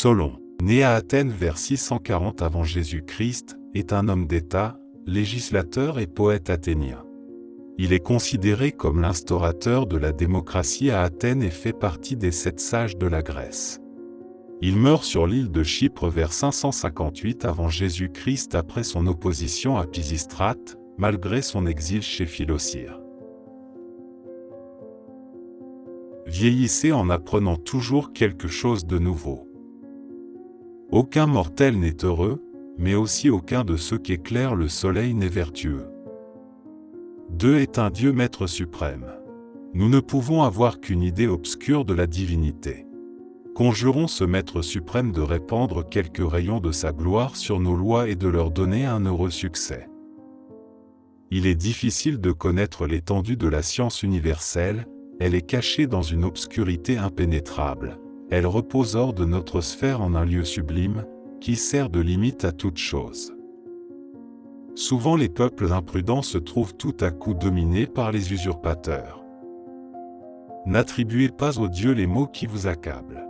Solon, né à Athènes vers 640 avant Jésus-Christ, est un homme d'État, législateur et poète athénien. Il est considéré comme l'instaurateur de la démocratie à Athènes et fait partie des 7 sages de la Grèce. Il meurt sur l'île de Chypre vers 558 avant Jésus-Christ après son opposition à Pisistrate, malgré son exil chez Philocyre. Vieillissez en apprenant toujours quelque chose de nouveau. Aucun mortel n'est heureux, mais aussi aucun de ceux qu'éclaire le soleil n'est vertueux. 2 est un Dieu maître suprême. Nous ne pouvons avoir qu'une idée obscure de la divinité. Conjurons ce maître suprême de répandre quelques rayons de sa gloire sur nos lois et de leur donner un heureux succès. Il est difficile de connaître l'étendue de la science universelle, elle est cachée dans une obscurité impénétrable, elle repose hors de notre sphère en un lieu sublime, qui sert de limite à toute chose. Souvent les peuples imprudents se trouvent tout à coup dominés par les usurpateurs. N'attribuez pas aux dieux les maux qui vous accablent.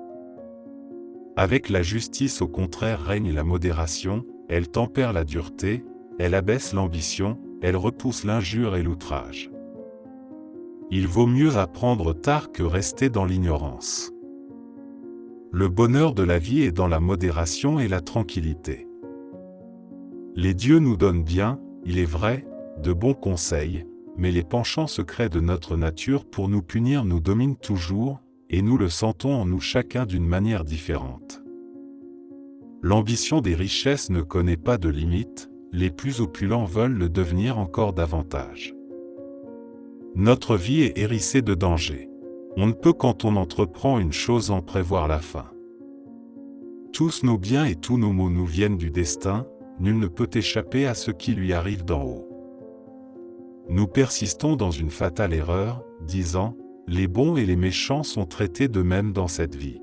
Avec la justice au contraire règne la modération, elle tempère la dureté, elle abaisse l'ambition, elle repousse l'injure et l'outrage. Il vaut mieux apprendre tard que rester dans l'ignorance. Le bonheur de la vie est dans la modération et la tranquillité. Les dieux nous donnent bien, il est vrai, de bons conseils, mais les penchants secrets de notre nature pour nous punir nous dominent toujours, et nous le sentons en nous chacun d'une manière différente. L'ambition des richesses ne connaît pas de limite, les plus opulents veulent le devenir encore davantage. Notre vie est hérissée de dangers. On ne peut quand on entreprend une chose en prévoir la fin. Tous nos biens et tous nos maux nous viennent du destin, nul ne peut échapper à ce qui lui arrive d'en haut. Nous persistons dans une fatale erreur, disant « les bons et les méchants sont traités de même dans cette vie ».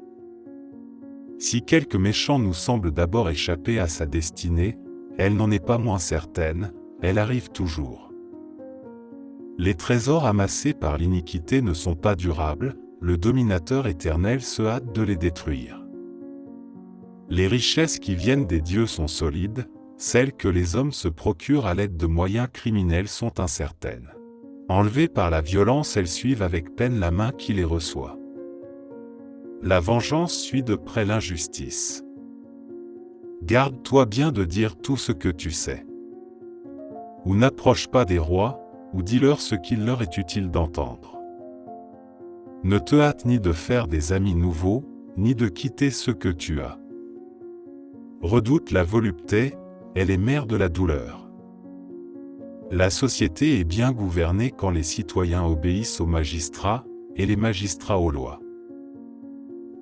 Si quelque méchant nous semble d'abord échapper à sa destinée, elle n'en est pas moins certaine, elle arrive toujours. Les trésors amassés par l'iniquité ne sont pas durables, le dominateur éternel se hâte de les détruire. Les richesses qui viennent des dieux sont solides, celles que les hommes se procurent à l'aide de moyens criminels sont incertaines. Enlevées par la violence, elles suivent avec peine la main qui les reçoit. La vengeance suit de près l'injustice. Garde-toi bien de dire tout ce que tu sais. Ou n'approche pas des rois, ou dis-leur ce qu'il leur est utile d'entendre. Ne te hâte ni de faire des amis nouveaux, ni de quitter ceux que tu as. Redoute la volupté, elle est mère de la douleur. La société est bien gouvernée quand les citoyens obéissent aux magistrats, et les magistrats aux lois.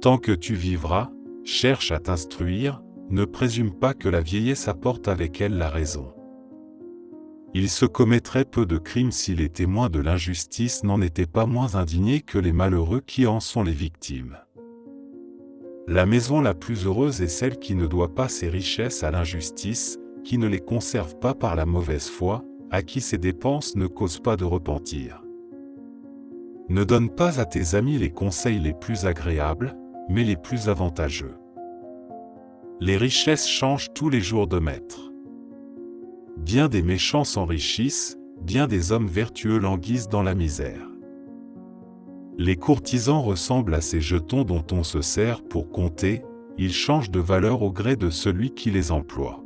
Tant que tu vivras, cherche à t'instruire, ne présume pas que la vieillesse apporte avec elle la raison. Il se commettrait peu de crimes si les témoins de l'injustice n'en étaient pas moins indignés que les malheureux qui en sont les victimes. La maison la plus heureuse est celle qui ne doit pas ses richesses à l'injustice, qui ne les conserve pas par la mauvaise foi, à qui ses dépenses ne causent pas de repentir. Ne donne pas à tes amis les conseils les plus agréables, mais les plus avantageux. Les richesses changent tous les jours de maître. Bien des méchants s'enrichissent, bien des hommes vertueux languissent dans la misère. Les courtisans ressemblent à ces jetons dont on se sert pour compter, ils changent de valeur au gré de celui qui les emploie.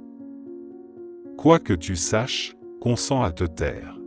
Quoi que tu saches, consens à te taire.